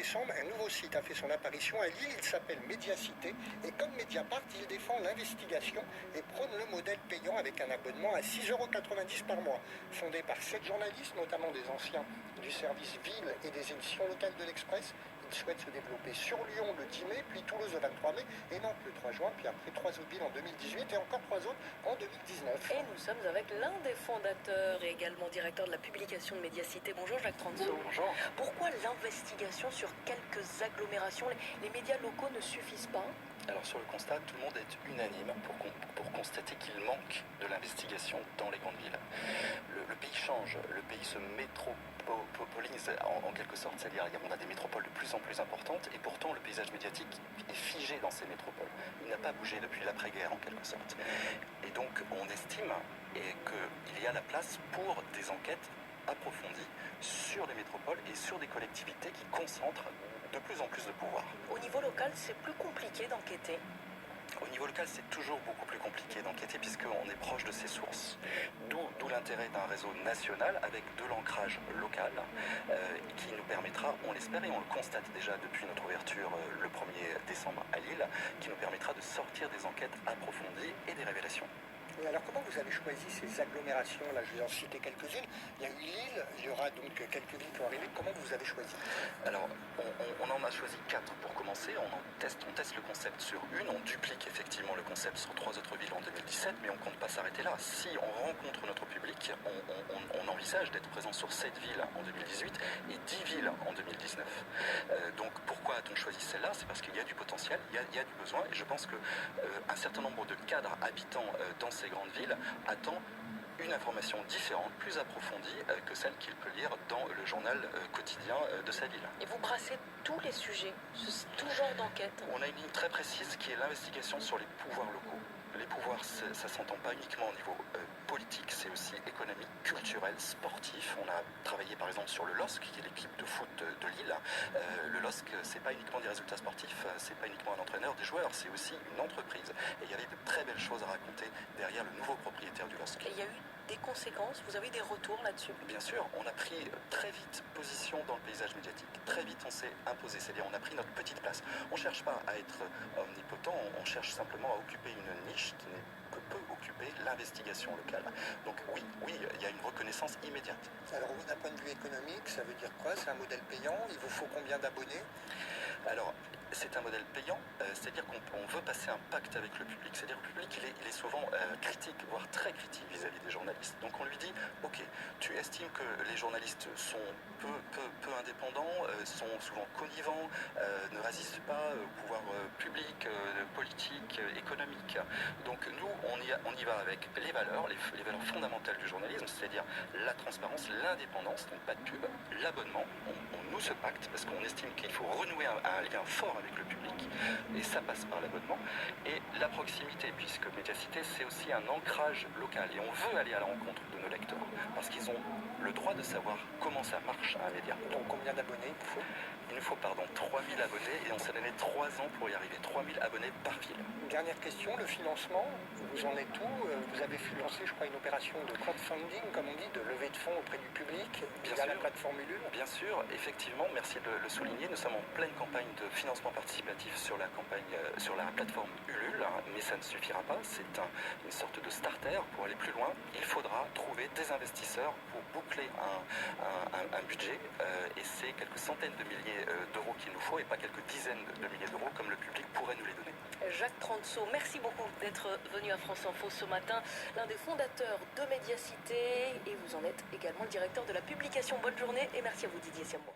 décembre, un nouveau site a fait son apparition à Lille. Il s'appelle Médiacité. Et comme Mediapart, il défend l'investigation et prône le modèle payant avec un abonnement à 6,90 € par mois. Fondé par 7 journalistes, notamment des anciens du service Ville et des éditions locales de l'Express, il souhaite se développer sur Lyon le 10 mai, puis Toulouse le 23 mai et Nantes le 3 juin, puis après 3 autres villes en 2018 et encore 3 autres en 2019. Et nous sommes avec l'un des fondateurs et également directeur de la publication de Médiacité. Bonjour Jacques Transo. Bonjour. Pourquoi l'investigation sur quelques agglomérations? Les médias locaux ne suffisent pas? Alors sur le constat, tout le monde est unanime pour constater qu'il manque de l'investigation dans les grandes villes. Le pays change, le pays se métropolise en quelque sorte, c'est-à-dire on a des métropoles de plus en plus importantes et pourtant le paysage médiatique est figé dans ces métropoles. Il n'a pas bougé depuis l'après-guerre en quelque sorte. Et donc on estime qu'il y a la place pour des enquêtes approfondies sur les métropoles et sur des collectivités qui concentrent de plus en plus de pouvoir. Au niveau local, c'est plus compliqué d'enquêter. Au niveau local, c'est toujours beaucoup plus compliqué d'enquêter puisqu'on est proche de ses sources. D'où l'intérêt d'un réseau national avec de l'ancrage local qui nous permettra, on l'espère et on le constate déjà depuis notre ouverture le 1er décembre à Lille, qui nous permettra de sortir des enquêtes approfondies et des révélations. Et alors comment vous avez choisi ces agglomérations? Là, je vais en citer quelques-unes. Il y a eu Lille, il y aura donc quelques villes qui vont arriver. Comment vous avez choisi? Alors, on en a choisi 4 pour commencer. On teste le concept sur une. On duplique effectivement le concept sur 3 autres villes en 2017, mais on ne compte pas s'arrêter là. Si on rencontre notre public, on envisage d'être présent sur 7 villes en 2018 et 10 villes en 2019. Donc pourquoi a-t-on choisi celle-là? C'est parce qu'il y a du potentiel, il y a du besoin, et je pense qu'un certain nombre de cadres habitants dans ces grandes villes attend une information différente, plus approfondie que celle qu'il peut lire dans le journal quotidien de sa ville. Et vous brassez tous les sujets, tout genre d'enquête? On a une ligne très précise qui est l'investigation sur les pouvoirs locaux. Les pouvoirs, ça ne s'entend pas uniquement au niveau politique, c'est aussi économique, culturel, sportif. On a travaillé par exemple sur le LOSC, qui est l'équipe de foot de Lille. Le LOSC, c'est pas uniquement des résultats sportifs, c'est pas uniquement un entraîneur, des joueurs, c'est aussi une entreprise. Et il y avait de très belles choses à raconter derrière le nouveau propriétaire du LOSC. Et il y a eu des conséquences, vous avez des retours là-dessus? Bien sûr, on a pris très vite position dans le paysage médiatique. Très vite, on s'est imposé, c'est-à-dire on a pris notre petite place. On ne cherche pas à être omnipotent, on cherche simplement à occuper une niche que peut occuper l'investigation locale. Donc oui, il y a une reconnaissance immédiate. Alors d'un point de vue économique, ça veut dire quoi? C'est un modèle payant? Il vous faut combien d'abonnés? Alors, c'est un modèle payant, c'est-à-dire qu'on veut passer un pacte avec le public. C'est-à-dire que le public, il est souvent critique, voire très critique vis-à-vis des journalistes. Donc on lui dit, ok, tu estimes que les journalistes sont peu indépendants, sont souvent connivants, ne résistent pas au pouvoir public, politique, économique. Donc nous, on y va avec les valeurs fondamentales du journalisme, c'est-à-dire la transparence, l'indépendance, donc pas de pub, l'abonnement. On noue ce pacte parce qu'on estime qu'il faut renouer un lien fort avec le public, et ça passe par l'abonnement, et la proximité, puisque Médiacité, c'est aussi un ancrage local, et on veut aller à la rencontre de nos lecteurs, parce qu'ils ont le droit de savoir comment ça marche un média. Donc combien d'abonnés il faut? Il nous faut 3000 abonnés, et on s'est donné 3 ans pour y arriver, 3000 abonnés par ville. Dernière question, le financement, vous en êtes où? Vous avez lancé, je crois, une opération de crowdfunding, comme on dit, de levée de fonds auprès du public, via la plateforme Ulule? Bien sûr, effectivement, merci de le souligner, nous sommes en pleine campagne de financement participatif sur la plateforme Ulule, mais ça ne suffira pas, c'est une sorte de starter. Pour aller plus loin, il faudra trouver des investisseurs pour boucler un budget, et c'est quelques centaines de milliers d'euros qu'il nous faut et pas quelques dizaines de milliers d'euros comme le public pourrait nous les donner. Jacques Transo, merci beaucoup d'être venu à France Info ce matin, l'un des fondateurs de Médiacité, et vous en êtes également le directeur de la publication. Bonne journée et merci à vous Didier Siamour.